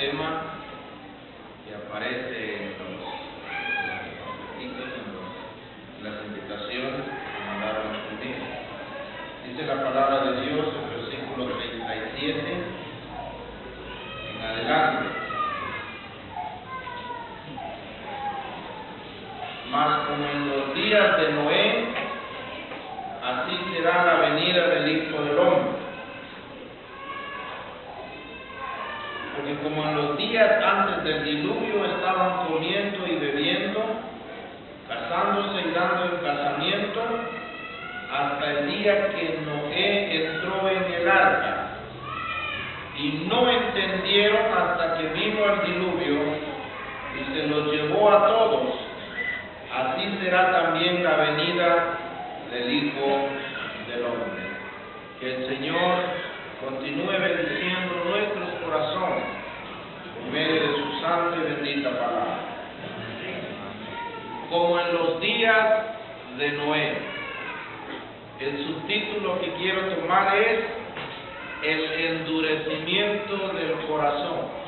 tema que aparece en las invitaciones que mandaron a escribir. Dice la palabra de Dios en el versículo 37 en adelante. Mas como en los días de Noé, así será la venida del Hijo del Hombre. Porque como en los días antes del diluvio estaban comiendo y bebiendo, casándose y dando en casamiento, hasta el día que Noé entró en el arca, y no entendieron hasta que vino el diluvio y se los llevó a todos, así será también la venida del Hijo del Hombre. Que el Señor continúe bendiciendo nuestros corazones por medio de su santa y bendita palabra. Como en los días de Noé. El subtítulo que quiero tomar es el endurecimiento del corazón.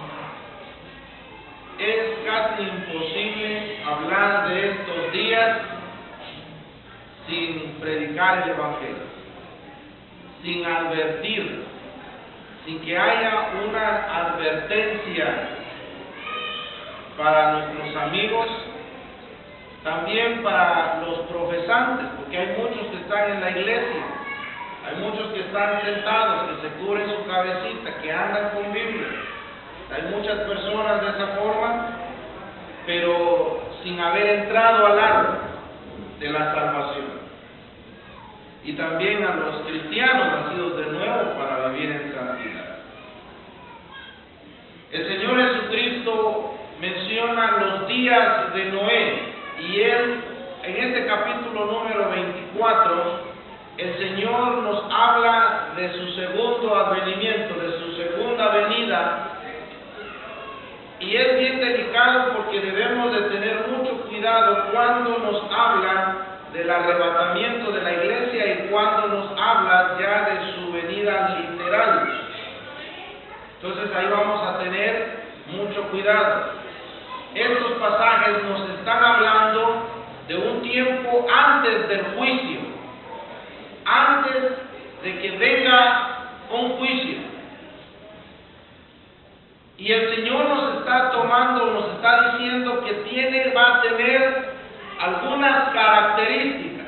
Es casi imposible hablar de estos días sin predicar el Evangelio, sin advertir, sin que haya una advertencia para nuestros amigos, también para los profesantes, porque hay muchos que están en la iglesia, hay muchos que están sentados, que se cubren su cabecita, que andan con Biblia. Hay muchas personas de esa forma, pero sin haber entrado al árbol de la salvación. Y también a los cristianos nacidos de nuevo para vivir en santidad. El Señor Jesucristo menciona los días de Noé, y Él, en este capítulo número 24, el Señor nos habla de su segundo advenimiento, de su segunda venida, y es bien delicado porque debemos de tener mucho cuidado cuando nos habla del arrebatamiento de la iglesia y cuando nos habla ya de su venida literal. Entonces ahí vamos a tener mucho cuidado. Estos pasajes nos están hablando de un tiempo antes del juicio, antes de que venga un juicio. Y el Señor nos está tomando, nos está diciendo que va a tener algunas características.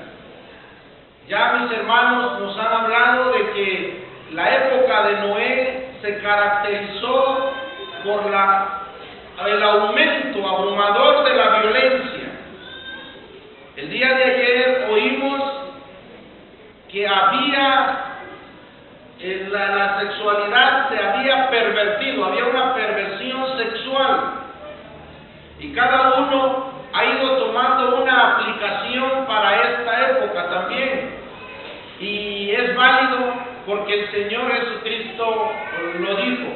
Ya mis hermanos nos han hablado de que la época de Noé se caracterizó por el aumento abrumador de la violencia. El día de ayer oímos que la sexualidad se había pervertido, había una perversión sexual, y cada uno ha ido tomando una aplicación para esta época también, y es válido porque el Señor Jesucristo lo dijo.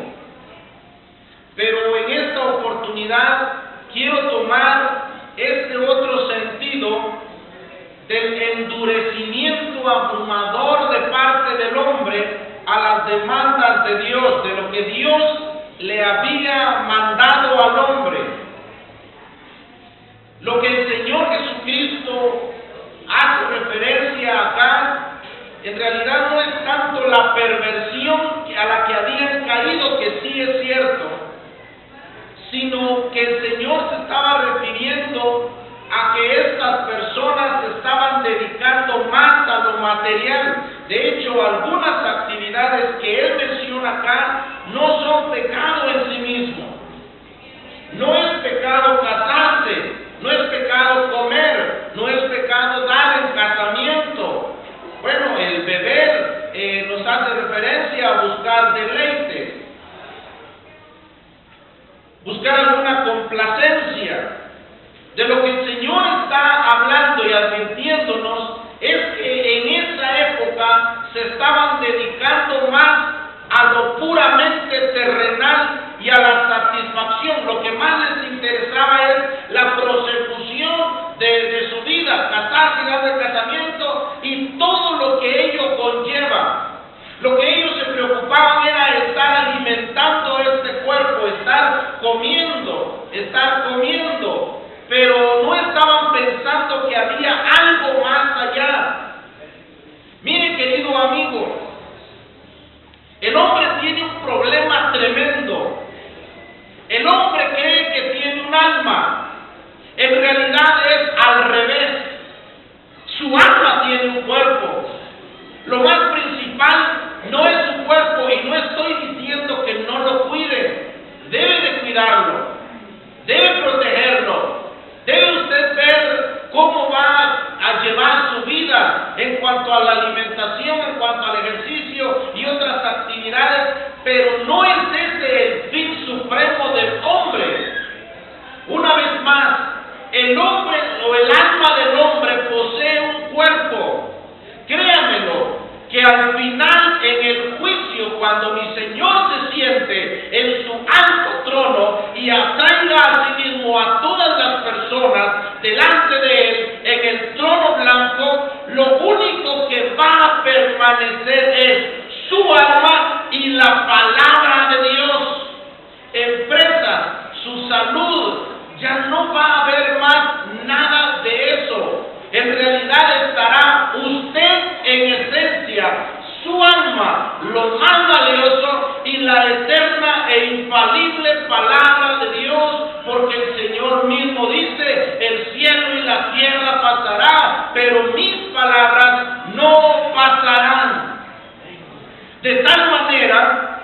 Pero en esta oportunidad quiero tomar este otro sentido del endurecimiento abrumador de parte del hombre a las demandas de Dios, de lo que Dios le había mandado al hombre. Lo que el Señor Jesucristo hace referencia acá, en realidad no es tanto la perversión a la que habían caído, que sí es cierto, sino que el Señor se estaba refiriendo a que estas personas se estaban dedicando más a lo material. De hecho, algunas actividades que Él menciona acá no son pecado en sí mismo. No es pecado casarse, no es pecado comer, no es pecado dar en casamiento. Bueno, el beber nos hace referencia a buscar deleites, buscar alguna complacencia. De lo que el Señor está hablando y advirtiéndonos es que en esa época se estaban dedicando más a lo puramente terrenal y a la satisfacción. Lo que más les interesaba es la prosecución de su vida, casarse, dar el casamiento y todo lo que ello conlleva. Lo que ellos se preocupaban preocupaban era estar alimentando este cuerpo, estar comiendo, pero no estaban pensando que había algo más allá. Mire, querido amigo, el hombre tiene un problema tremendo. El hombre cree que tiene un alma. En realidad es al revés. Su alma tiene un cuerpo. Lo más principal no es su cuerpo, y no estoy diciendo que no lo cuide. Debe de cuidarlo, debe protegerlo. Debe usted ver cómo va a llevar su vida en cuanto a la alimentación, en cuanto al ejercicio y otras actividades, pero no es ese el fin supremo del hombre. Una vez más, el hombre o el alma del hombre posee un cuerpo. Créanmelo, que al final en el juicio, cuando mi Señor se siente en su alto trono y atraiga a sí mismo a todas las personas delante de Él en el trono blanco, lo único que va a permanecer es su alma y la palabra de Dios. Empresas, su salud, ya no va a haber más nada de eso. En realidad estará usted en esencia, su alma, lo más valioso y la eterna e infalible palabra de Dios, porque el Señor mismo dice: el cielo y la tierra pasará, pero mis palabras no pasarán. De tal manera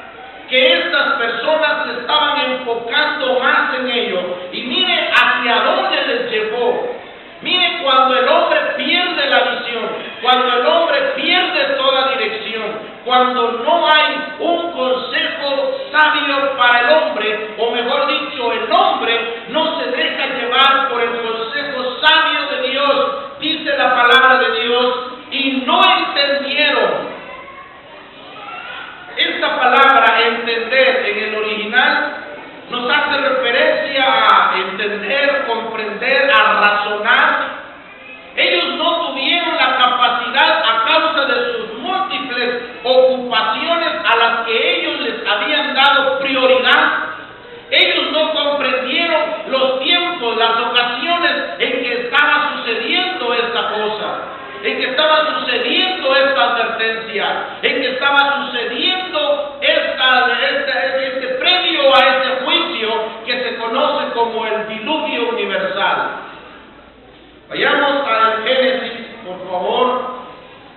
que estas personas se estaban enfocando más en ello. Y mire hacia dónde les llevó. Mire, cuando el hombre pierde la visión, cuando el hombre pierde toda dirección, cuando no hay un consejo sabio para el hombre, o mejor dicho, el hombre no se deja llevar por el consejo sabio de Dios, dice la palabra de Dios, y no entendieron. Esta palabra entender en el original nos hace referencia a entender, comprender, a razonar. Ellos no tuvieron la capacidad a causa de sus múltiples ocupaciones a las que ellos les habían dado prioridad. Ellos no comprendieron los tiempos, las ocasiones en que estaba sucediendo esta cosa, en que estaba sucediendo esta advertencia, en que estaba sucediendo este previo a este juicio que se conoce como el diluvio universal. Vayamos al Génesis, por favor,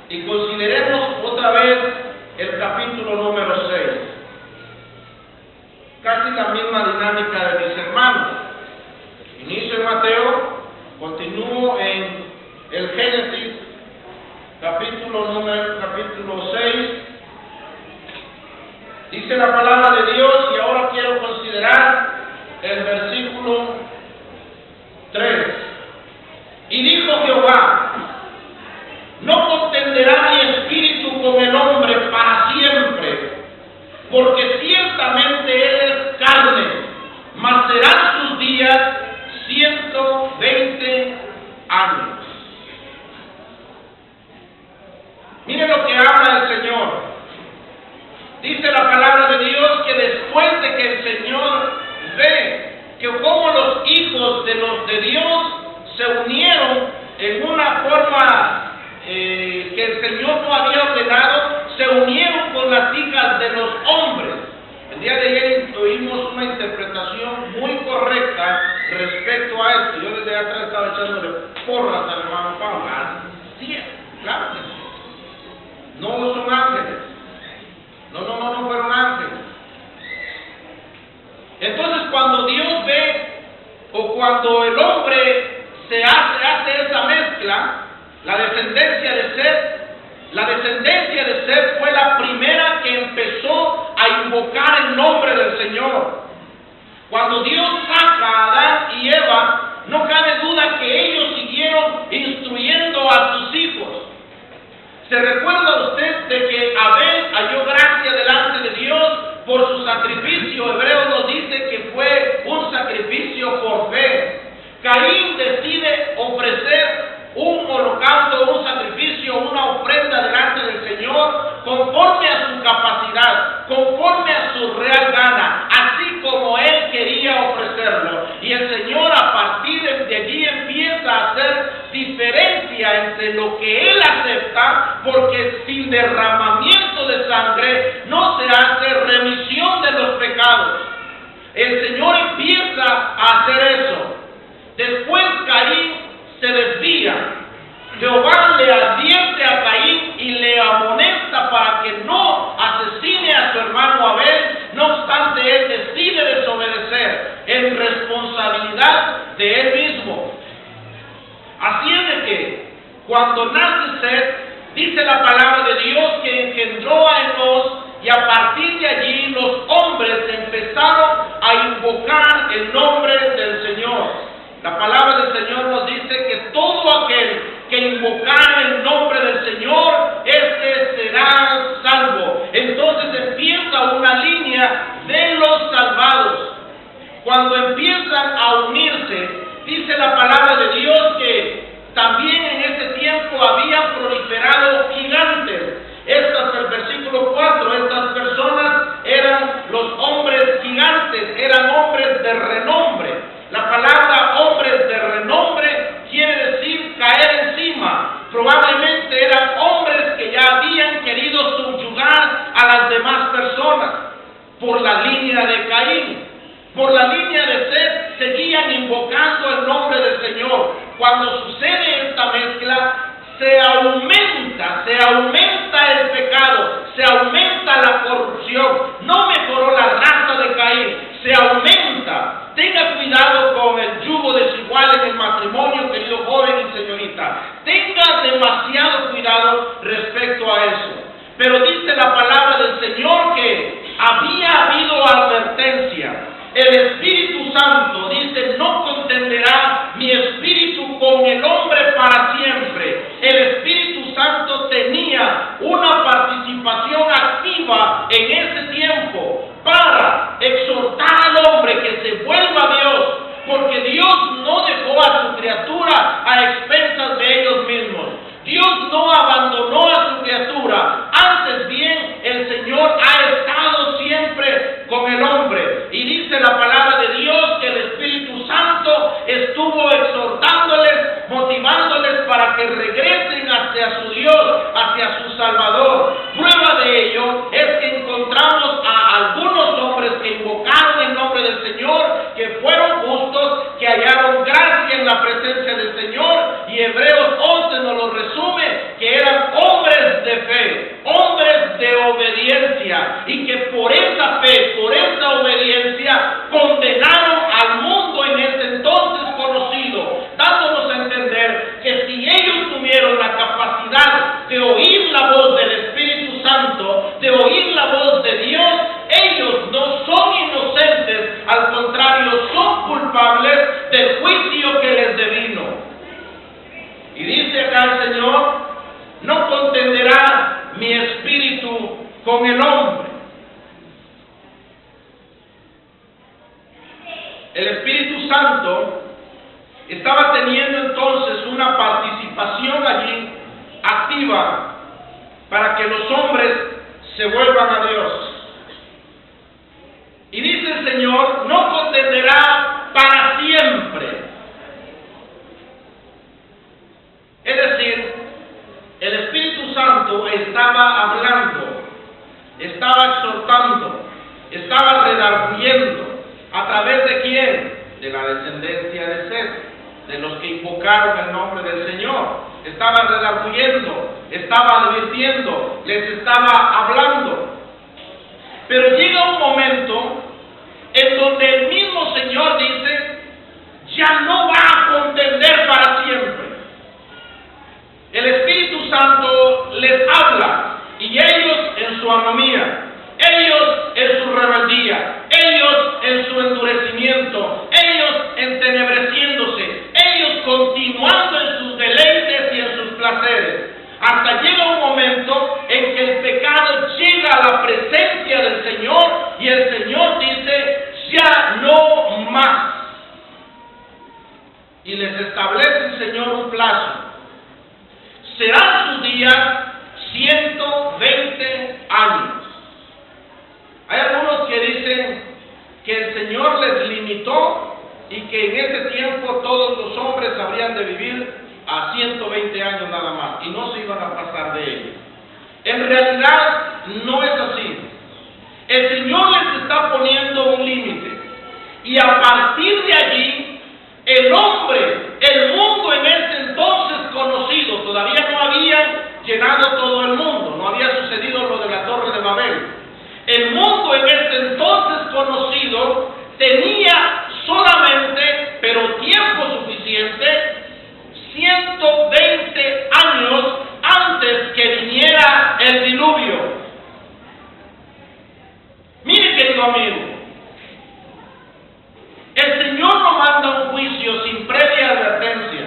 y consideremos otra vez el capítulo número 6. Casi la misma dinámica de mis hermanos. Inicio en Mateo, continúo en el Génesis, capítulo 6. Dice la palabra de Dios, y ahora quiero considerar el versículo 3. Y dijo Jehová: no contenderá mi espíritu con el hombre para siempre, porque ciertamente él es carne, mas serán sus días 120 años. Mire lo que habla el Señor. Dice la palabra de Dios que después de que el Señor ve que como los hijos de Dios se unieron en una forma que el Señor no había ordenado, se unieron con las hijas de los hombres. El día de ayer oímos una interpretación muy correcta respecto a esto. Yo desde atrás estaba echándole porras al hermano Pablo. Sí, claro que sí. No son ángeles. No fueron ángeles. Entonces, cuando Dios ve, o cuando el hombre se hace esa mezcla, la descendencia de Seth fue la primera que empezó a invocar el nombre del Señor. Cuando Dios saca a Adán y Eva, no cabe duda que ellos siguieron instruyendo a sus hijos. ¿Se recuerda usted de que Abel halló gracia delante de Dios por su sacrificio? Hebreos nos dice que fue un sacrificio por fe. Caín decide ofrecer un holocausto, un sacrificio, una ofrenda delante del Señor conforme a su capacidad, diferencia entre lo que Él acepta, porque sin derramamiento de sangre no se hace remisión de los pecados. El Señor empieza a hacer eso. Después Caín se desvía. Jehová le advierte a Caín y le amonesta para que no asesine a su hermano Abel. No obstante, él decide desobedecer en responsabilidad de él mismo. Así es de que cuando nace Set, dice la palabra de Dios que engendró a Enos, y a partir de allí los hombres empezaron a invocar el nombre del Señor. La palabra del Señor nos dice que todo aquel que invocara el nombre del Señor, este será salvo. Entonces empieza una línea de los salvados. Cuando empiezan a unirse, dice la palabra de Dios que también en ese tiempo habían proliferado gigantes. El versículo 4, estas personas eran los hombres gigantes, eran hombres de renombre. La palabra hombres de renombre quiere decir caer encima. Probablemente eran hombres que ya habían querido subyugar a las demás personas. Por la línea de Caín, por la línea de Set, seguían invocando el nombre del Señor. Cuando sucede esta mezcla, se aumenta el pecado, se aumenta la corrupción. No mejoró la raza de Caín, se aumenta. Tenga cuidado con el yugo desigual en el matrimonio, querido joven y señorita. Tenga demasiado cuidado respecto a eso. Pero dice la palabra del Señor que había habido advertencia. El Espíritu Santo dice: no contenderá mi espíritu con el hombre para siempre. El Espíritu Santo tenía una participación activa en ese tiempo para exhortar al hombre que se vuelva a Dios, porque Dios no dejó a su criatura a expensas de ellos mismos. Dios no abandonó a su criatura, antes bien el Señor ha estado siempre con el hombre. Y dice la palabra de Dios que el Espíritu Santo estuvo exhortándoles, motivándoles para que regresen hacia su Dios, hacia su Salvador. Prueba de ello es que encontramos a algunos hombres que invocaron el nombre del Señor, que fueron justos, que hallaron gracia en la presencia del Señor, y Hebreos 11 nos lo resume, que eran hombres de fe, hombres de obediencia, y que por esa fe, por esa obediencia, condenaron al mundo en ese entonces conocido, dándonos a entender que si ellos tuvieron la capacidad de oír la voz del Espíritu Santo, de oír la voz de Dios, ellos no son inocentes, al contrario, son culpables del juicio que les devino. Y dice acá el Señor: no contenderá mi espíritu con el hombre. El Espíritu Santo estaba teniendo entonces una participación allí activa para que los hombres se vuelvan a Dios. Y dice el Señor: no contenderá para siempre. Es decir, el Espíritu Santo estaba hablando, estaba exhortando, estaba redarguyendo. ¿A través de quién? De la descendencia de Set, de los que invocaron el nombre del Señor. Estaba redarguyendo, estaba advirtiendo, les estaba hablando. Pero llega un momento en donde el mismo Señor dice: ya no va a contender para siempre. El Espíritu Santo les habla, y ellos en su anomía, ellos en su rebeldía, ellos en su endurecimiento, ellos entenebreciéndose, ellos continuando en sus deleites y en sus placeres. Hasta llega un momento en que el pecado llega a la presencia del Señor, y el Señor dice: ya no más. Y les establece el Señor un plazo. Serán sus días 120 años. Hay algunos que dicen que el Señor les limitó y que en ese tiempo todos los hombres habrían de vivir a 120 años nada más y no se iban a pasar de ellos. En realidad no es así. El Señor les está poniendo un límite y a partir de allí el hombre, el mundo en ese entonces conocido, todavía no había llenado todo el mundo, no había sucedido lo de la Torre de Babel. El mundo en ese entonces conocido tenía solamente, pero tiempo suficiente, 120 años antes que viniera el diluvio. Mire, querido amigo, el Señor no manda un juicio sin previa advertencia.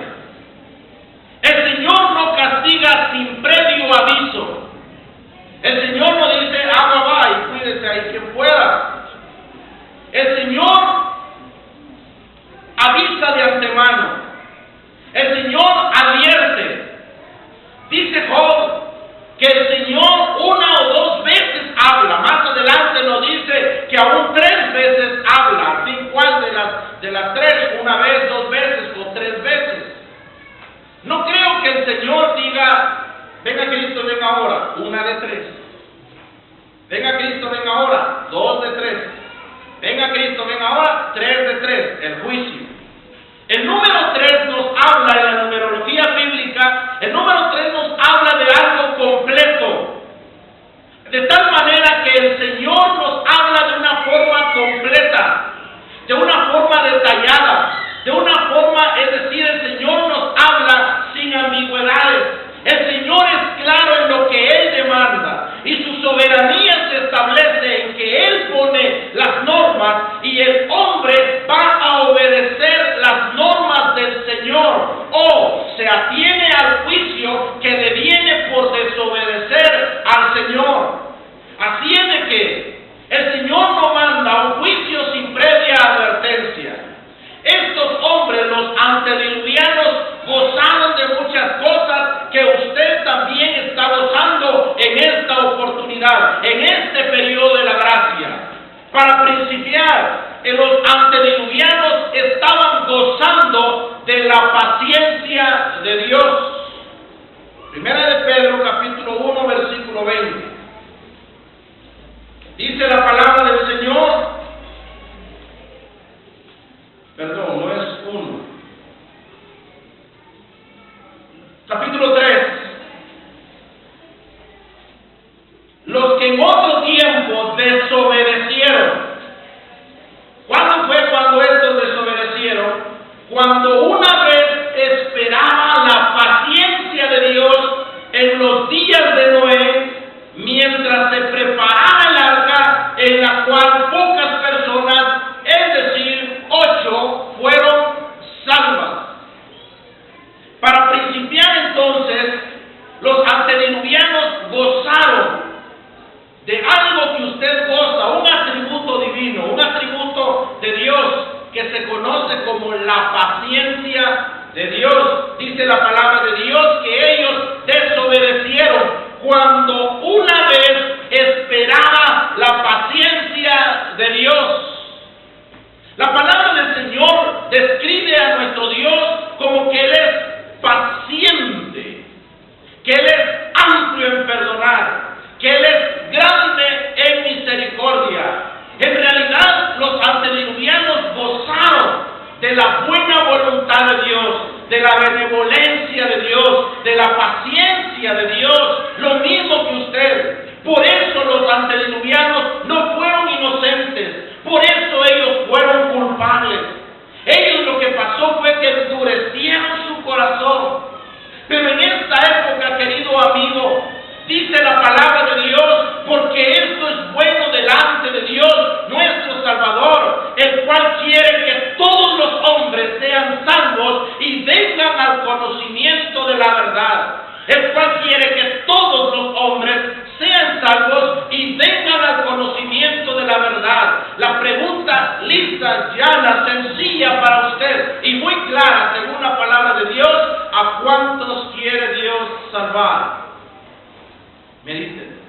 El Señor no castiga sin previo aviso. El Señor no dice, agua va y cuídese ahí quien pueda. El Señor avisa de antemano. El Señor advierte. Dice Job que el Señor una o dos veces habla. Más adelante nos dice que aún 3 veces habla. Al fin, ¿cuál de las 3? Una vez, 2 veces o 3 veces. No creo que el Señor diga, venga Cristo, venga ahora, 1 de 3. Venga Cristo, venga ahora, 2 de 3. Venga Cristo, venga ahora, 3 de 3, el juicio. El número 3 nos habla en la numerología bíblica, el número 3 nos habla de algo completo. De tal manera que el Señor nos habla de una forma completa, de una forma detallada, de una forma, es decir, el Señor nos habla sin ambigüedades. El Señor es claro en lo que Él demanda y su soberanía se establece en que Él pone las normas y el hombre va a obedecer las normas del Señor o se atiene al juicio que deviene por desobedecer al Señor. Así es de que el Señor no manda un juicio sin previa advertencia. Estos hombres, los antediluvianos, gozaron de muchas cosas que usted también está gozando en esta oportunidad, en este periodo de la gracia. Para principiar, los antediluvianos estaban gozando de la paciencia de Dios. Primera de Pedro, capítulo 1, versículo 20. Dice la palabra del Señor, perdón, no es 1. Capítulo 3. Los que en otro tiempo desobedecieron. ¿Cuándo fue cuando estos desobedecieron? Cuando una vez esperaba la paciencia de Dios en los días de Noé, mientras se preparaba el arca en la cual pocas personas, es decir, 8, fueron salvas. Para principiar entonces, los antediluvianos gozaron de algo que usted goza, un atributo divino, un atributo de Dios que se conoce como la paciencia de Dios. Dice la palabra de Dios que ellos desobedecieron cuando una vez esperaba la paciencia de Dios. La palabra del Señor describe a nuestro Dios como que Él es paciente, que Él es amplio en perdonar, que Él es grande en misericordia. En realidad, los antediluvianos gozaron de la buena voluntad de Dios, de la benevolencia de Dios, de la paciencia de Dios, lo mismo que usted. Por eso los antediluvianos no fueron inocentes, por eso ellos fueron culpables. Ellos lo que pasó fue que endurecieron su corazón. Pero en esta época, querido amigo, dice la palabra de Dios, porque esto es bueno delante de Dios, nuestro Salvador, el cual quiere que todos los hombres sean salvos y vengan al conocimiento de la verdad. El cual quiere que todos los hombres sean salvos y vengan al conocimiento de la verdad. La pregunta lisa, llana, sencilla para usted y muy clara, según la palabra de Dios: ¿a cuántos quiere Dios salvar? Mediten.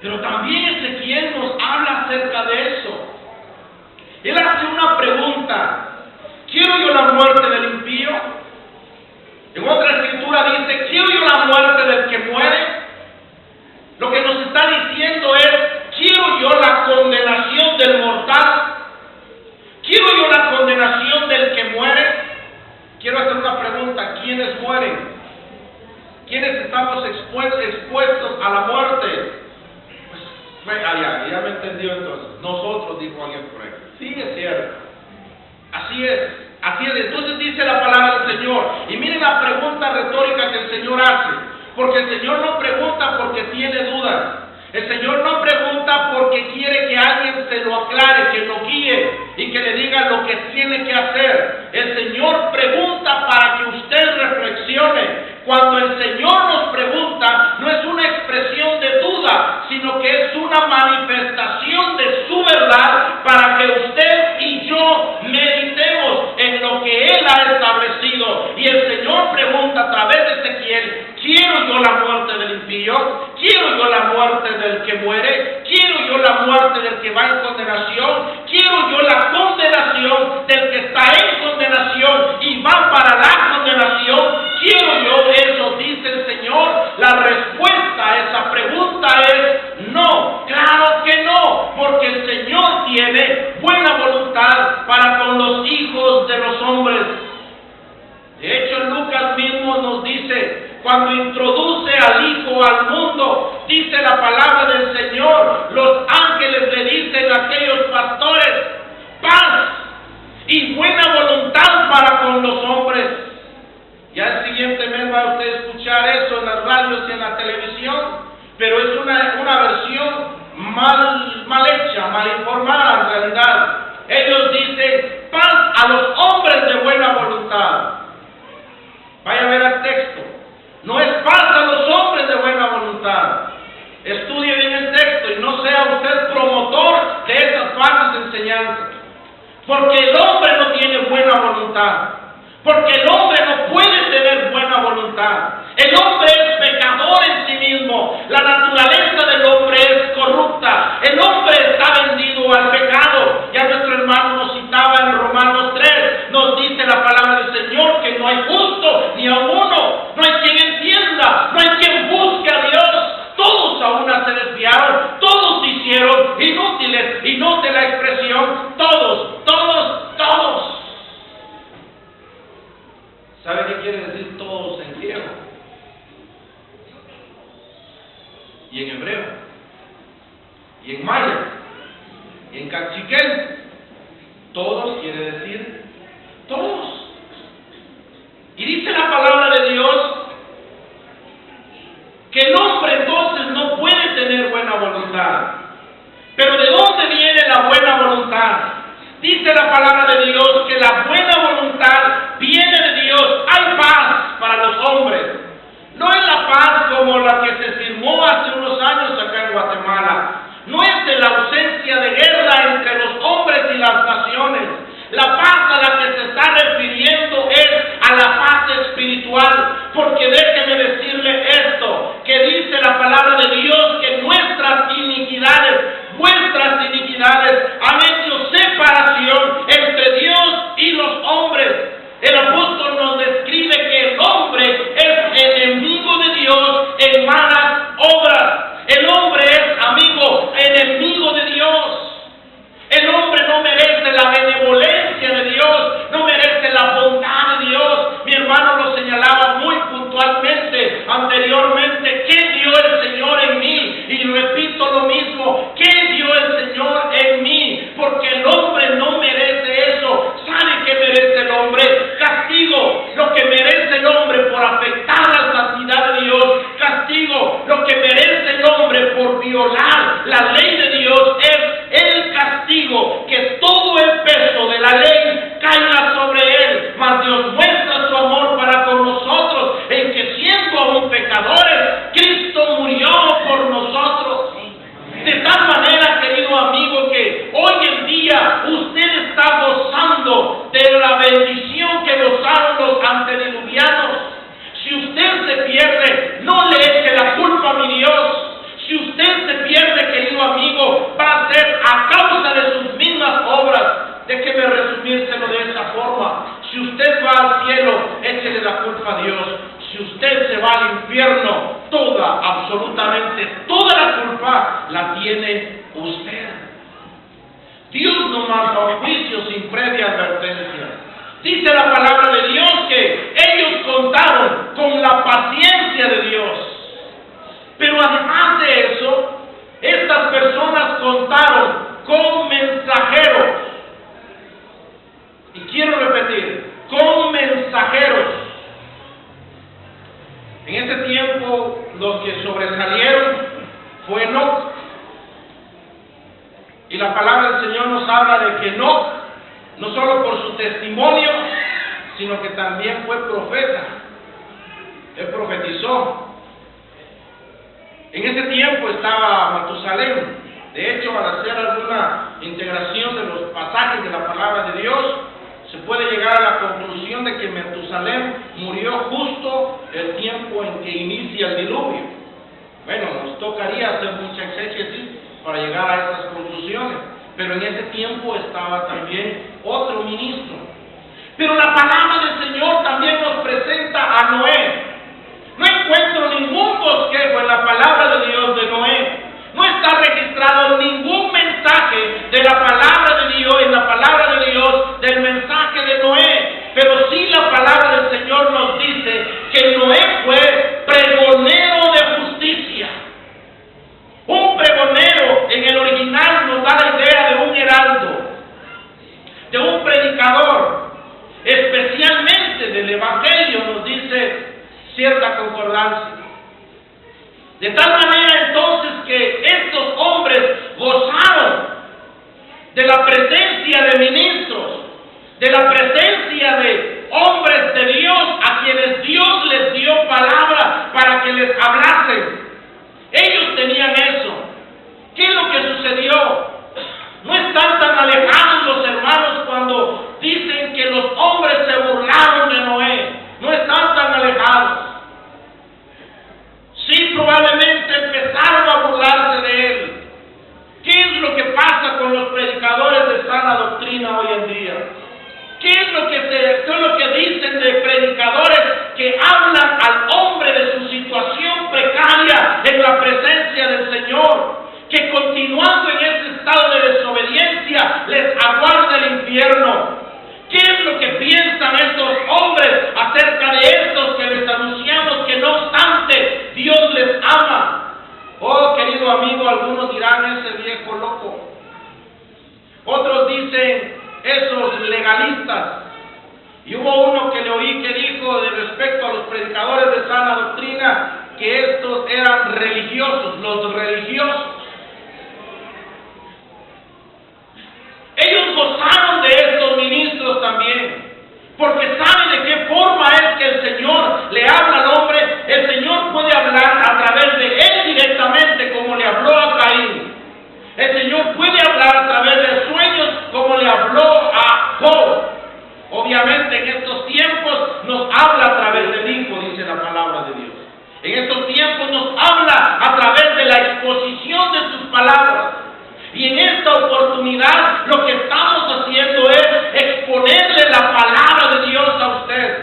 Pero también Ezequiel nos habla acerca de eso. Él hace una pregunta: ¿Quiero yo la muerte del impío? En otra escritura dice, ¿quiero yo la muerte del que muere? Lo que nos está diciendo es, ¿quiero yo la condenación del mortal? ¿Quiero yo la condenación del que muere? Quiero hacer una pregunta, ¿quiénes mueren? ¿Quiénes estamos expuestos a la muerte? Pues, ya me entendió entonces. Nosotros, dijo alguien por ahí. Sí, es cierto. Así es. Entonces dice la palabra del Señor. Y miren la pregunta retórica que el Señor hace. Porque el Señor no pregunta porque tiene dudas. El Señor no pregunta porque quiere que alguien se lo aclare, que lo guíe y que le diga lo que tiene que hacer. El Señor pregunta para que usted reflexione. Cuando el Señor nos pregunta, no es una expresión de duda, sino que es una manifestación de su verdad para que usted y yo meditemos en lo que Él ha establecido. Y el Señor pregunta a través de Ezequiel, ¿quiero yo la muerte del impío? ¿Quiero yo la muerte del que muere? ¿Quiero yo la muerte del que va en condenación? ¿Quiero yo la condenación del que está en condenación y va para la condenación? ¿Quiero yo eso? Dice el Señor. La respuesta a esa pregunta es no. Claro que no, porque el Señor tiene buena voluntad para con los hijos de los hombres. De hecho, Lucas mismo nos dice, cuando introduce al Hijo al mundo, dice la palabra del Señor, los ángeles le dicen a aquellos pastores, paz y buena voluntad para con los hombres. Ya el siguiente mes va a usted escuchar eso en las radios y en la televisión, pero es una versión mal hecha, mal informada en realidad. Ellos dicen, paz a los hombres de buena voluntad. Vaya a ver el texto. No es paz a los hombres de buena voluntad. Estudie bien el texto y no sea usted promotor de esas falsas enseñanzas. Porque el hombre no tiene buena voluntad. Porque el hombre no puede tener buena voluntad. El hombre es pecador en sí mismo. La naturaleza del hombre es corrupta. El hombre está vendido al pecado. Ya nuestro hermano nos citaba en Romanos 3. Nos dice la palabra del Señor que no hay justo ni a uno. No hay quien entienda. No hay quien busque a Dios. Todos a una se desviaron. Todos se hicieron inútiles. Y note la expresión. Todos. ¿Sabe qué quiere decir todos en griego? Y en hebreo, y en maya, y en cachiquel. Todos quiere decir todos. Y dice la palabra de Dios que el hombre entonces no puede tener buena voluntad. Pero ¿de dónde viene la buena voluntad? Dice la palabra de Dios que la buena voluntad viene de Dios. Hay paz para los hombres. No es la paz como la que se firmó hace unos años acá en Guatemala. No es de la ausencia de guerra entre los hombres y las naciones. La paz a la que se está refiriendo es a la paz espiritual. Porque déjeme decirle esto, que dice la palabra de Dios que vuestras iniquidades han hecho separación entre Dios y los hombres. El apóstol nos describe que el hombre es enemigo de Dios en malas obras. El hombre es enemigo de Dios. El hombre no merece la benevolencia de Dios, no merece la bondad de Dios. Mi hermano lo señalaba muy puntualmente anteriormente. ¿Qué dio el Señor en mí? Y repito lo mismo, ¿qué dio el Señor en mí? Porque el hombre no merece eso. ¿Sabe qué merece el hombre? Castigo. Lo que merece el hombre por afectar la santidad de Dios, castigo. Lo que merece el hombre por violar la ley de Dios es el castigo, que todo el peso de la ley caiga sobre él. Mas Dios muestra su amor para con nosotros en que siendo aún pecadores, la culpa a Dios. Si usted se va al infierno, absolutamente toda la culpa la tiene usted. Dios no manda juicio sin previa advertencia. Dice la palabra de Dios que ellos contaron con la paciencia de Dios. Pero además de eso, estas personas contaron con mensajeros. Y quiero repetir, con mensajeros. En ese tiempo, los que sobresalieron fue Enoc. Y la palabra del Señor nos habla de que Enoc, no solo por su testimonio, sino que también fue profeta. Él profetizó. En ese tiempo estaba Matusalén. De hecho, al hacer alguna integración de los pasajes de la palabra de Dios, se puede llegar a la conclusión de que Matusalén murió justo el tiempo en que inicia el diluvio. Bueno, nos tocaría hacer mucha exégesis para llegar a esas conclusiones, pero en ese tiempo estaba también otro ministro. Pero la palabra del Señor también nos presenta a Noé. No encuentro ningún bosquejo en la palabra de Dios de Noé. No está registrado ningún mensaje de la palabra de Dios, en la palabra de Dios, del mensaje de Noé. Pero sí la palabra del Señor nos dice que Noé fue pregonero de justicia. Un pregonero en el original nos da la idea de un heraldo, de un predicador, especialmente del Evangelio, nos dice cierta concordancia. De tal manera entonces que estos hombres gozaron de la presencia de ministros, de la presencia de hombres de Dios a quienes Dios les dio palabra para que les hablasen. Ellos tenían eso. ¿Qué es lo que sucedió? No están tan alejados los hermanos cuando dicen que los hombres se burlaron de Noé. No están tan alejados. Sí, probablemente empezaron a burlarse de él. ¿Qué es lo que pasa con los predicadores de sana doctrina hoy en día? ¿Qué es lo que dicen de predicadores que hablan al hombre de su situación precaria en la presencia del Señor? Que continuando en ese estado de desobediencia les aguarda el infierno. ¿Qué es lo que piensan estos hombres acerca de estos que les anunciamos que no obstante Dios les ama? Oh, querido amigo, algunos dirán ese viejo loco. Otros dicen esos legalistas. Y hubo uno que le oí que dijo de respecto a los predicadores de sana doctrina que estos eran religiosos, los religiosos. Ellos gozaron de estos ministros también, porque saben de qué forma es que el Señor le habla al hombre. El Señor puede hablar a través de él directamente, como le habló a Caín. El Señor puede hablar a través de sueños, como le habló a Job. Obviamente en estos tiempos nos habla a través del Hijo, dice la palabra de Dios. En estos tiempos nos habla a través de la exposición de sus palabras. Y en esta oportunidad lo que estamos haciendo es exponerle la palabra de Dios a usted.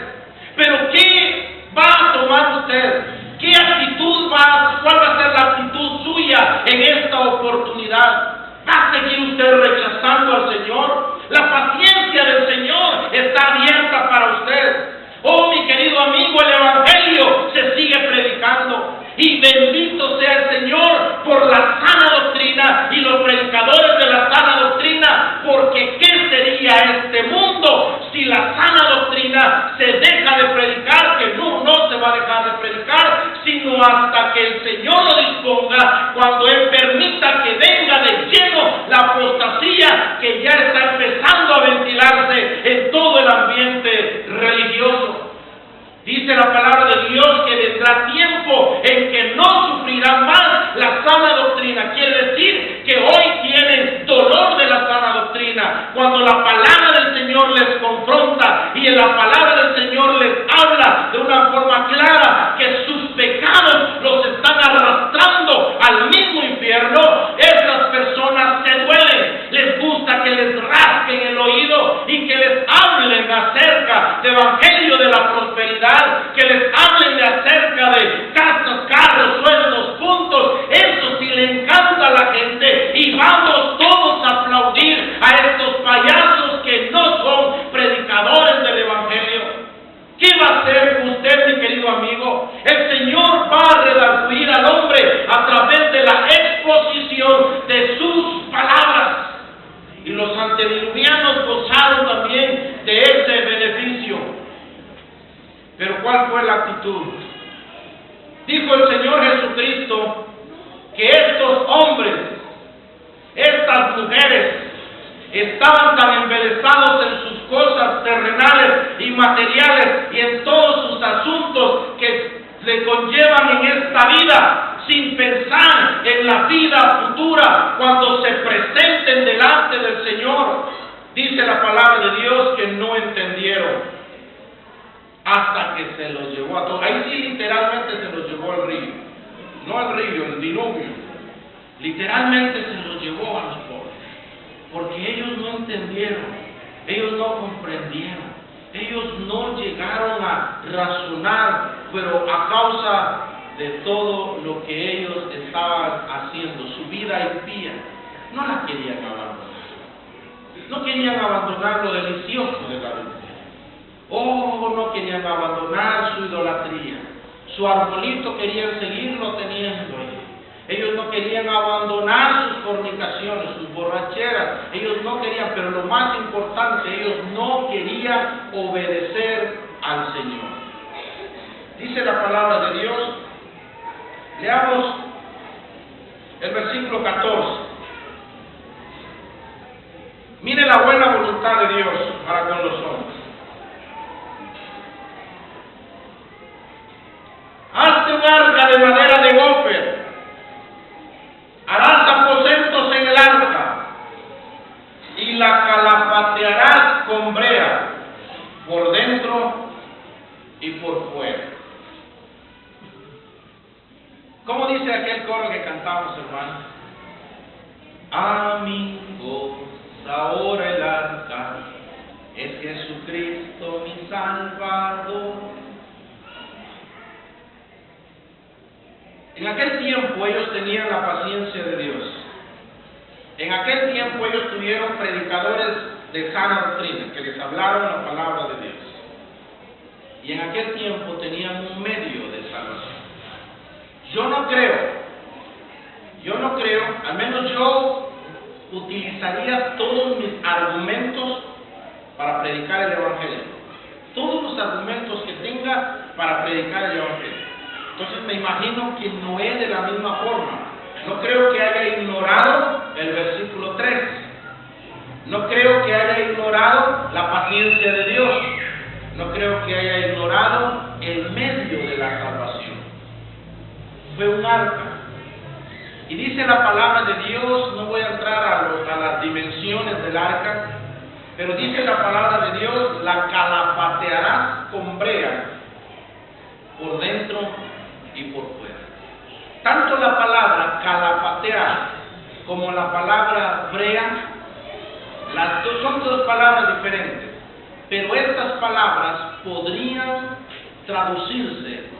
Pero ¿qué va a tomar usted? ¿Qué actitud cuál va a ser la actitud suya en esta oportunidad? ¿Va a seguir usted rechazando al Señor? La paciencia del Señor está abierta para usted. Oh, mi querido amigo, el Evangelio se sigue predicando. Y bendito sea el Señor por la sana doctrina y los predicadores de la sana doctrina, porque ¿qué sería este mundo si la sana doctrina se deja de predicar? Que no se va a dejar de predicar, sino hasta que el Señor lo disponga, cuando Él permita que venga de lleno la apostasía que ya está empezando a ventilarse en todo el ambiente religioso. Dice la palabra de Dios que vendrá tiempo en que no sufrirán más la sana doctrina. Quiere decir que hoy tienen dolor de la sana doctrina. Cuando la palabra del Señor les confronta y en la palabra del Señor les habla de una forma clara que sus pecados los están arrastrando al mismo infierno, esas personas se duelen. Les gusta que les rasquen el oído y que les hablen acerca del Evangelio de la prosperidad prosperidad, que les hablen de acerca de casas, carros, sueldos, puntos. Eso sí le encanta a la gente y vamos todos a aplaudir a estos payasos que no son predicadores del Evangelio. ¿Qué va a hacer usted, mi querido amigo? El Señor va a redarguir al hombre a través de la exposición de sus palabras. Y los antediluvianos gozaron también de ese beneficio. Pero ¿cuál fue la actitud? Dijo el Señor Jesucristo que estos hombres, estas mujeres, estaban tan embelesados en sus cosas terrenales y materiales y en todos sus asuntos que le conllevan en esta vida, sin pensar en la vida futura cuando se presenten delante del Señor. Dice la palabra de Dios que no entendieron hasta que se los llevó a todos. Ahí sí literalmente se los llevó al río, no al río, el diluvio. Literalmente se los llevó a los pobres, porque ellos no entendieron, ellos no comprendieron, ellos no llegaron a razonar, pero a causa de todo lo que ellos estaban haciendo, su vida impía, no la querían abandonar. No querían abandonar lo delicioso de la vida. No querían abandonar su idolatría. Su arbolito querían seguirlo teniendo ahí. Ellos no querían abandonar sus fornicaciones, sus borracheras. Ellos no querían, pero lo más importante, ellos no querían obedecer al Señor. Dice la palabra de Dios. Leamos el versículo 14. Mire la buena voluntad de Dios para con los hombres. Hazte un arca de madera de gofer. Harás aposentos en el arca y la calafatearás con brea por dentro y por fuera. ¿Cómo dice aquel coro que cantamos, hermano? Amigos, ahora el arca es Jesucristo mi Salvador. En aquel tiempo ellos tenían la paciencia de Dios. En aquel tiempo ellos tuvieron predicadores de sana doctrina que les hablaron la palabra de Dios. Y en aquel tiempo tenían un medio de salvación. Yo no creo, al menos yo utilizaría todos mis argumentos para predicar el Evangelio. Todos los argumentos que tenga para predicar el Evangelio. Entonces me imagino que Noé de la misma forma. No creo que haya ignorado el versículo 3. No creo que haya ignorado la paciencia de Dios. No creo que haya ignorado el medio de la salvación. Fue un arca. Y dice la palabra de Dios, no voy a entrar a las dimensiones del arca, pero dice la palabra de Dios, la calafatearás con brea por dentro y por fuera. Tanto la palabra calafatear como la palabra brea, las dos son dos palabras diferentes, pero estas palabras podrían traducirse,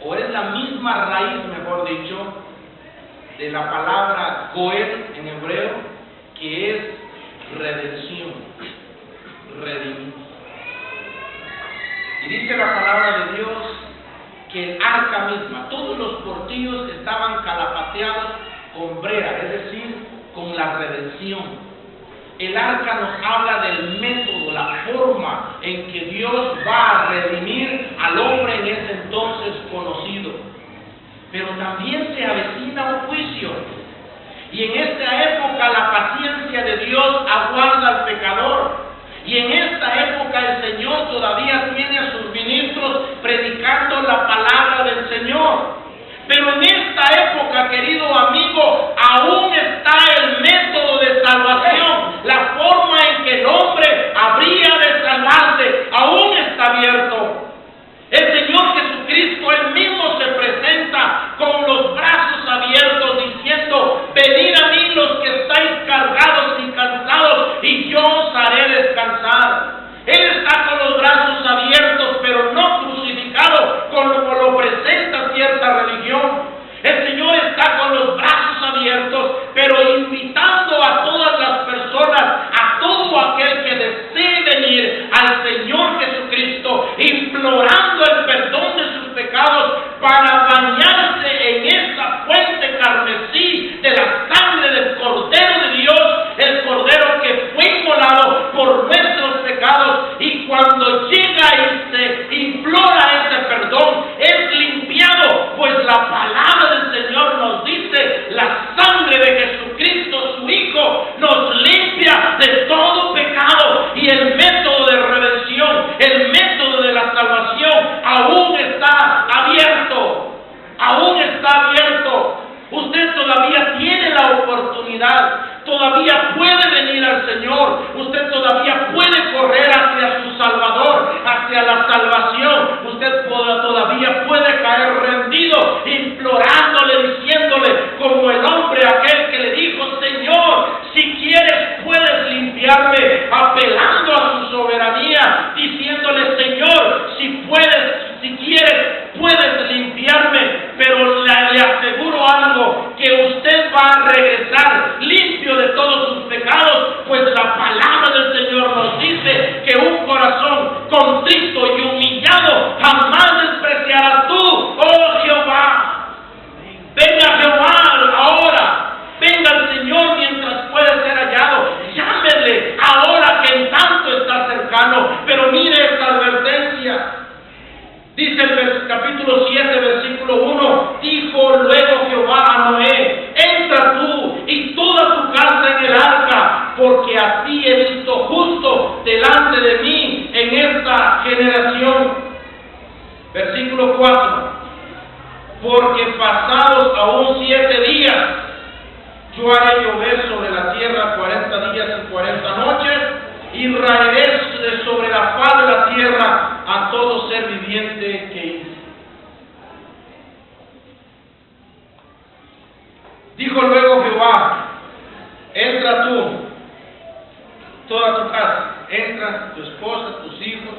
o es la misma raíz, mejor dicho, de la palabra goel en hebreo, que es redención, redimir. Y dice la palabra de Dios que el arca misma, todos los portillos estaban calafateados con brea, es decir, con la redención. El arca nos habla del método, la forma en que Dios va a redimir al hombre en ese entonces conocido. Pero también se avecina un juicio. Y en esta época la paciencia de Dios aguarda al pecador. Y en esta época el Señor todavía tiene a sus ministros predicando la palabra del Señor. Pero en esta época, querido amigo, aún está el método de salvación. La forma en que el hombre habría de salvarse aún está abierto. El Señor Jesucristo, Él mismo se presenta con los brazos abiertos diciendo: venid a mí los que estáis cargados y cansados, y yo os haré descansar. Él está con los brazos abiertos, pero no crucificado. todavía puede venir al Señor, usted todavía puede correr hacia su Salvador, hacia la salvación, usted todavía puede caer rendido, implorándole, diciéndole, como el hombre aquel que le dijo: Señor, si quieres puedes limpiarme, apelando a su soberanía, diciéndole: Señor, si quieres puedes limpiarme, pero le aseguro algo, que usted va a regresar limpio de todos sus pecados, pues la palabra del Señor nos dice que un corazón contrito y humillado jamás despreciarás tú, oh Jehová. Venga Jehová ahora, venga el Señor mientras puede ser hallado, llámele ahora que en tanto está cercano. Pero mire esta advertencia. Dice el capítulo 7, versículo 1, dijo luego Jehová a Noé: entra tú y toda tu casa en el arca, porque a ti he visto justo delante de mí en esta generación. Versículo 4, porque pasados aún 7 días, yo haré llover sobre la tierra 40 días y 40 noches, y raeré sobre la faz de la tierra a todo ser viviente que hice. Dijo luego Jehová: entra tú, toda tu casa, entra tu esposa, tus hijos,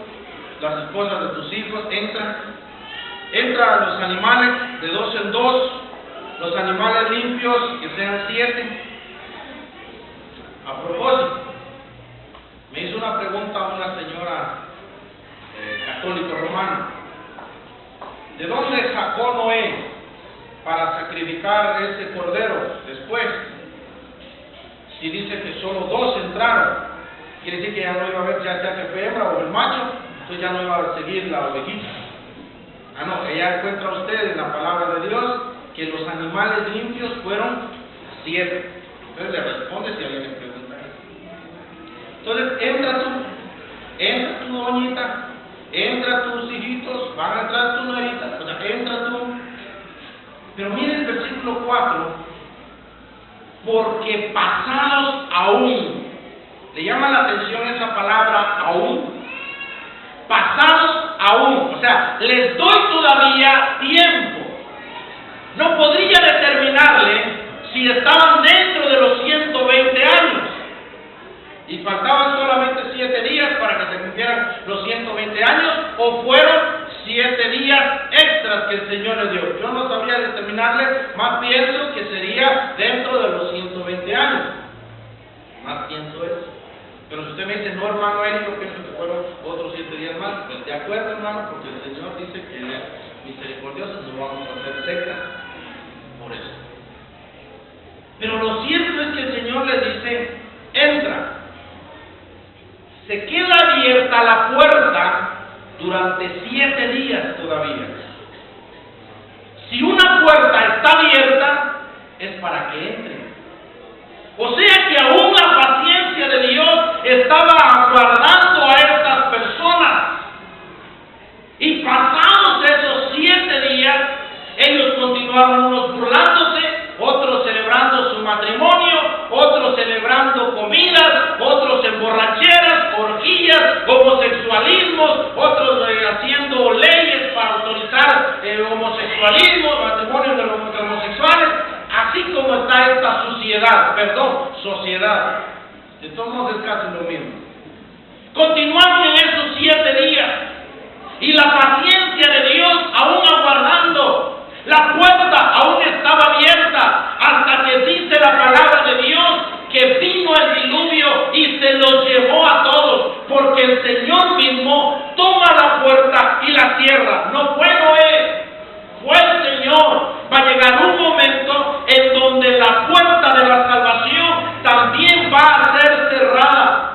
las esposas de tus hijos, entra los animales de 2 en 2, los animales limpios que sean 7. A propósito, me hizo una pregunta una señora católica romana: ¿de dónde sacó Noé para sacrificar ese cordero después? Si dice que solo 2 entraron, quiere decir que ya no iba a haber, ya sea que fue hembra o el macho, entonces ya no iba a seguir la ovejita. No, ella encuentra usted en la palabra de Dios que los animales limpios fueron 7. Entonces le responde si alguien le pregunta eso. Entonces entra tu doñita, entra tus hijitos, van a entrar tu nuerita, o sea, entra tú. Pero miren el versículo 4, porque pasados aún, le llama la atención esa palabra aún, pasados aún, o sea, les doy todavía tiempo. No podría determinarle si estaban dentro de los 120 años y faltaban solamente 7 días para que se cumplieran los 120 años, o fueron 7 días extras que el Señor les dio. Yo no sabría determinarle, más pienso que sería dentro de los 120 años. Más pienso eso. Pero si usted me dice: no, hermano, yo pienso que fueron otros 7 días más, pues de acuerdo, hermano, porque el Señor dice que es misericordioso, no vamos a hacer sectas por eso. Pero lo cierto es que el Señor les dice: entra. Se queda abierta la puerta durante 7 días todavía. Si una puerta está abierta, es para que entre. O sea que aún la paciencia de Dios estaba aguardando a estas personas. Y pasados esos 7 días, ellos continuaron, unos burlándose, otros celebrando su matrimonio, otros celebrando comidas, otros en borracheras, orgías, homosexualismos, otros haciendo leyes para autorizar homosexualismo, matrimonios de los homosexuales. Así como está esta sociedad. De todos modos es casi lo mismo. Continuaron en esos 7 días y la paciencia de Dios aún aguardando. La puerta aún estaba abierta hasta que dice la palabra de Dios que vino el diluvio y se los llevó a todos, porque el Señor mismo toma la puerta y la cierra. No fue Noé, fue el Señor. Va a llegar un momento en donde la puerta de la salvación también va a ser cerrada.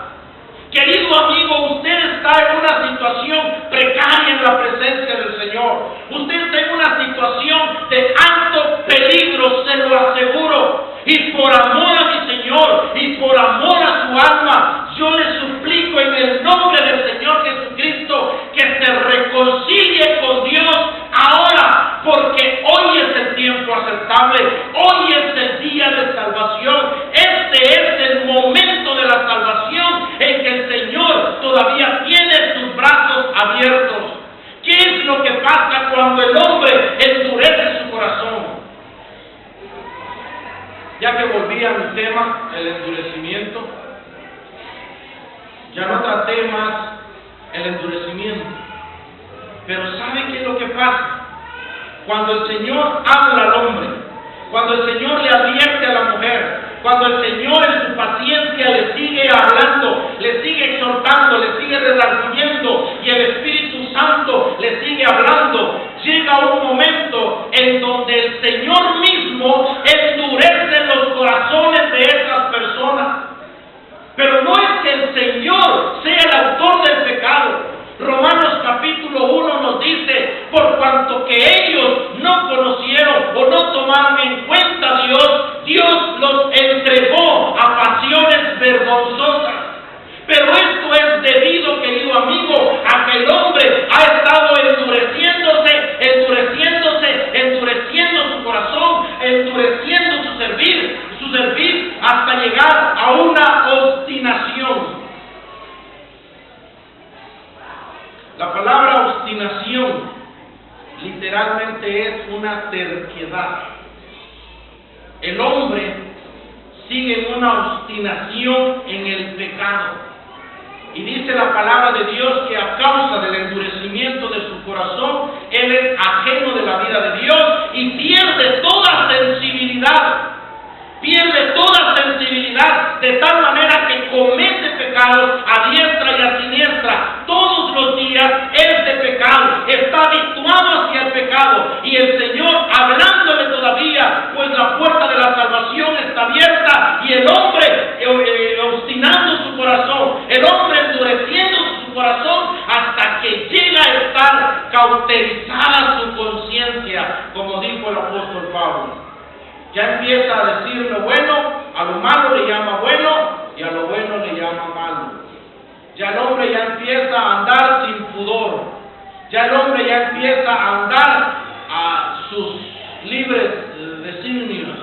Querido amigo, usted está en una situación precaria en la presencia del Señor. Usted está en una situación de alto peligro, se lo aseguro. Y por amor a mi Señor y por amor a su alma, yo le suplico en el nombre del Señor Jesucristo que se reconcilie con Dios ahora, porque hoy es el tiempo aceptable, hoy es el día de salvación, este es el volví a mi tema, el endurecimiento. Ya no traté más el endurecimiento. Pero ¿sabe qué es lo que pasa? Cuando el Señor habla al hombre, cuando el Señor le advierte a la mujer, cuando el Señor en su paciencia le sigue hablando, le sigue exhortando, le sigue redarguyendo y el Espíritu Santo le sigue hablando, llega un momento en donde el Señor mismo endurece los corazones de esas personas. Pero no es que el Señor sea el autor del pecado. Romanos capítulo 1 nos dice, por cuanto que ellos no conocieron o no tomaron en cuenta a Dios, Dios los entregó a pasiones vergonzosas. Pero esto es debido, querido amigo, a que el hombre ha estado endureciendo su corazón, endureciendo su servir hasta llegar a una obstinación. La palabra obstinación literalmente es una terquedad. El hombre sigue en una obstinación en el pecado. Y dice la palabra de Dios que a causa del endurecimiento de su corazón, él es ajeno de la vida de Dios y pierde toda sensibilidad. Pierde toda sensibilidad de tal manera que comete pecados a diestra y a siniestra. Todos los días es de pecado, está habituado hacia el pecado. Y el Señor hablándole todavía, pues la puerta de la salvación está abierta. Y el hombre obstinando su corazón, el hombre endureciendo su corazón hasta que llega a estar cauterizada su conciencia, como dijo el apóstol Pablo. Ya empieza a decir lo bueno, a lo malo le llama bueno y a lo bueno le llama malo. Ya el hombre ya empieza a andar sin pudor. Ya el hombre ya empieza a andar a sus libres designios,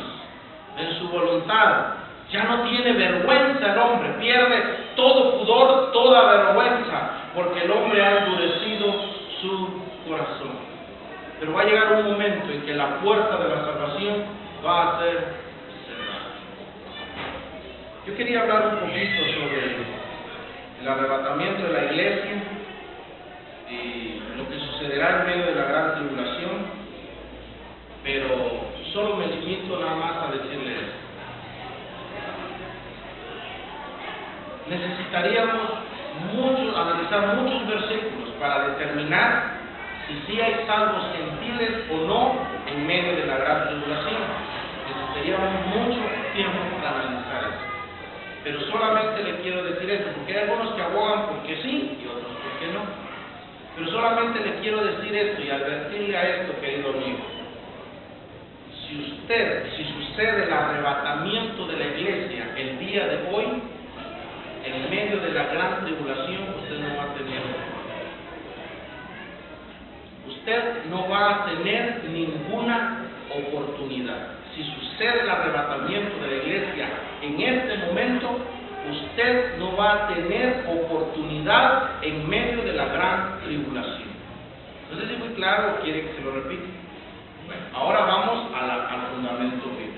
en su voluntad. Ya no tiene vergüenza el hombre, pierde todo pudor, toda vergüenza, porque el hombre ha endurecido su corazón. Pero va a llegar un momento en que la puerta de la salvación va a ser cerrada. Yo quería hablar un poquito sobre el arrebatamiento de la iglesia y lo que sucederá en medio de la gran tribulación, pero solo me limito nada más a decirle esto. Necesitaríamos analizar muchos versículos para determinar si sí hay salvos gentiles o no en medio de la gran tribulación. Necesitaríamos mucho tiempo para analizar eso. Pero solamente le quiero decir esto, porque hay algunos que abogan porque sí y otros porque no. Pero solamente le quiero decir esto y advertirle a esto, querido amigo. Si sucede el arrebatamiento de la iglesia el día de hoy, en medio de la gran tribulación, usted no va a tener ninguna oportunidad. Si sucede el arrebatamiento de la iglesia en este momento, usted no va a tener oportunidad en medio de la gran tribulación. No sé si es muy claro o quiere que se lo repita. Bueno, ahora vamos al fundamento bíblico.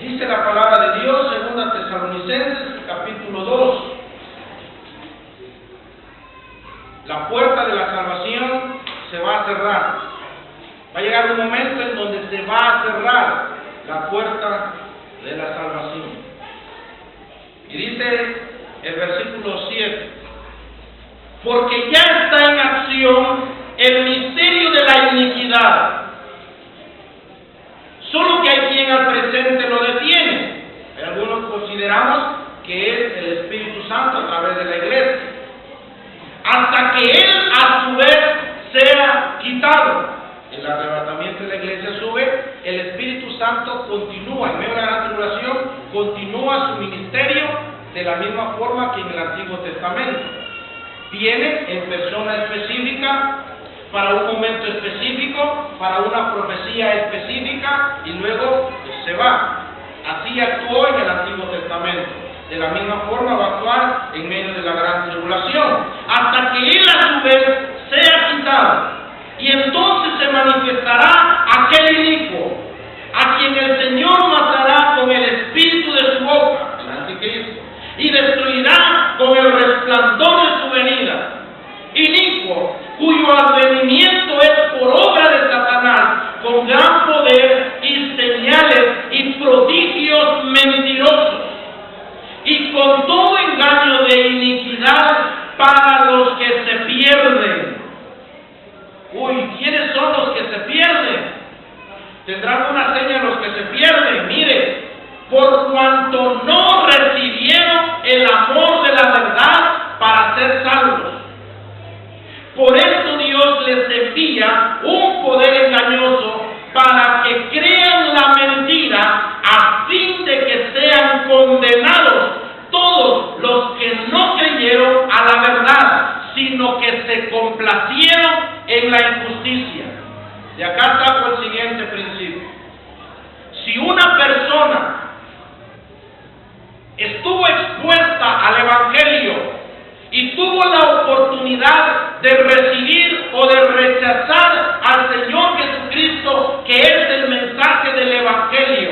Dice la palabra de Dios, 2 Tesalonicenses, capítulo 2. La puerta de la salvación se va a cerrar. Va a llegar un momento en donde se va a cerrar la puerta de la salvación. Y dice el versículo 7: porque ya está en acción el misterio de la iniquidad. Solo que hay quien al presente lo detiene. Algunos consideramos que es el Espíritu Santo a través de la iglesia. Hasta que Él a su vez sea quitado. El arrebatamiento de la iglesia sube, el Espíritu Santo continúa, en medio de la gran tribulación, continúa su ministerio de la misma forma que en el Antiguo Testamento. Viene en persona específica, para un momento específico, para una profecía específica y luego se va. Así actuó en el Antiguo Testamento. De la misma forma va a actuar en medio de la gran tribulación, hasta que Él a su vez sea quitado. Y entonces se manifestará aquel inicuo, a quien el Señor matará con el espíritu de su boca, el anticristo, y destruirá con el resplandor de su venida. Inicuo, cuyo advenimiento es por obra de Satanás, con gran poder y señales y prodigios mentirosos, y con todo engaño de iniquidad para los que se pierden. Uy, ¿quiénes son los que se pierden? Tendrán una seña los que se pierden. Mire, por cuanto no recibieron el amor de la verdad para ser salvos. Por eso Dios les envía un poder engañoso para que crean la mentira, a fin de que sean condenados todos los que no creyeron a la verdad, sino que se complacieron en la injusticia. De acá saco el siguiente principio. Si una persona estuvo expuesta al Evangelio y tuvo la oportunidad de recibir o de rechazar al Señor Jesucristo, que es el mensaje del Evangelio,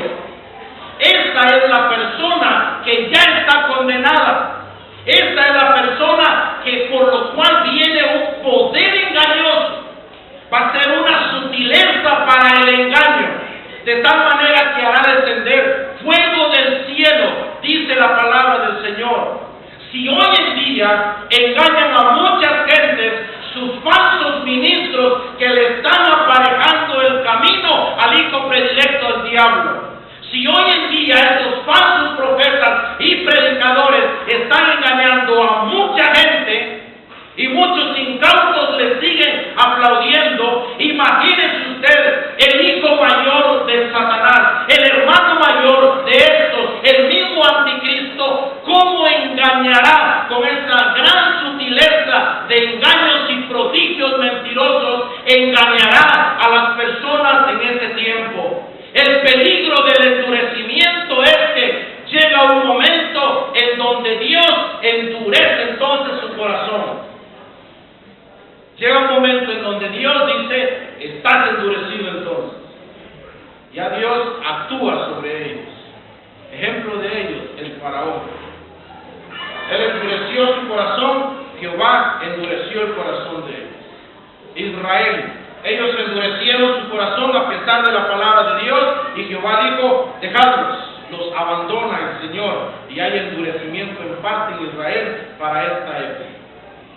esta es la persona que ya está condenada. Esta es la persona que por lo cual viene un poder engañoso. Va a ser una sutileza para el engaño, de tal manera que hará descender fuego del cielo, dice la palabra del Señor. Si hoy en día engañan a muchas gentes, sus falsos ministros que le están aparejando el camino al hijo predilecto del diablo. Si hoy en día estos falsos profetas y predicadores están engañando a mucha gente, y muchos incautos le siguen aplaudiendo, imagínense usted el hijo mayor de Satanás, el hermano mayor de estos, el mismo anticristo, cómo engañará con esa gran sutileza de engaños y prodigios mentirosos, engañará a las personas en ese tiempo. El peligro del endurecimiento es que llega un momento en donde Dios endurece entonces su corazón. Llega un momento en donde Dios dice, estás endurecido entonces. Ya Dios actúa sobre ellos. Ejemplo de ellos, el faraón. Él endureció su corazón, Jehová endureció el corazón de ellos. Israel, ellos endurecieron su corazón a pesar de la palabra de Dios, y Jehová dijo, dejadlos, los abandona el Señor, y hay endurecimiento en parte en Israel para esta época.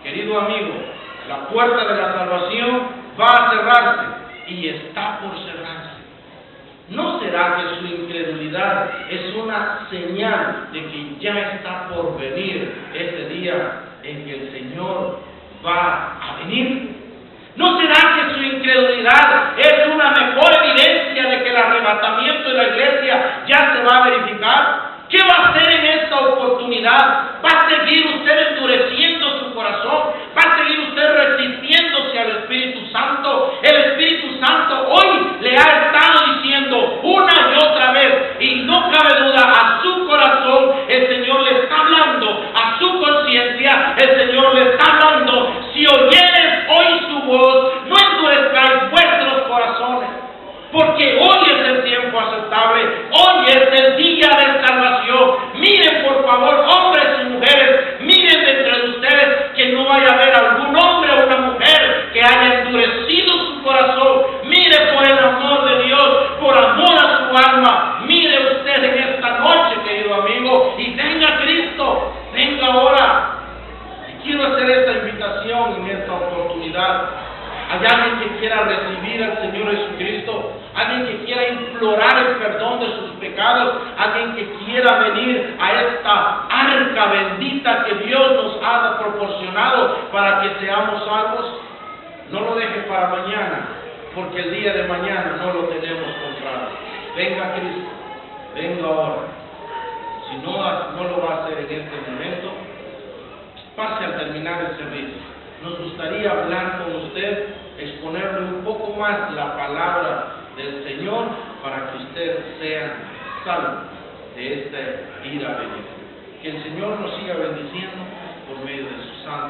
Querido amigo, la puerta de la salvación va a cerrarse y está por cerrarse. ¿No será que su incredulidad es una señal de que ya está por venir ese día en que el Señor va a venir? ¿No será que su incredulidad es una mejor evidencia de que el arrebatamiento de la iglesia ya se va a verificar? ¿Qué va a hacer en esta oportunidad? ¿Va a seguir usted endureciendo su corazón? ¿Va a seguir usted resistiéndose al Espíritu Santo? El Espíritu Santo hoy le ha estado diciendo una y otra vez, y no cabe duda, a su corazón el Señor le está hablando, a su conciencia el Señor le está hablando. Si oyeres hoy su voz, no endurezcáis vuestros corazones. Porque hoy es el tiempo aceptable, hoy es el día de salvación. Miren por favor, hombres y mujeres, miren entre ustedes que no vaya a haber algún hombre o una mujer que haya endurecido su corazón. Mire por el amor de Dios, por amor a su alma, mire usted en esta noche, querido amigo, y venga a Cristo, venga ahora. Y quiero hacer esta invitación en esta oportunidad. Hay alguien que quiera recibir al Señor Jesucristo, alguien que quiera implorar el perdón de sus pecados, alguien que quiera venir a esta arca bendita que Dios nos ha proporcionado para que seamos salvos. No lo deje para mañana, porque el día de mañana no lo tenemos comprado. Venga Cristo, venga ahora. Si no lo va a hacer en este momento, pase al terminar el servicio. Nos gustaría hablar con usted, exponerle un poco más la palabra del Señor para que usted sea salvo de esta ira venida. Que el Señor nos siga bendiciendo por medio de su santo.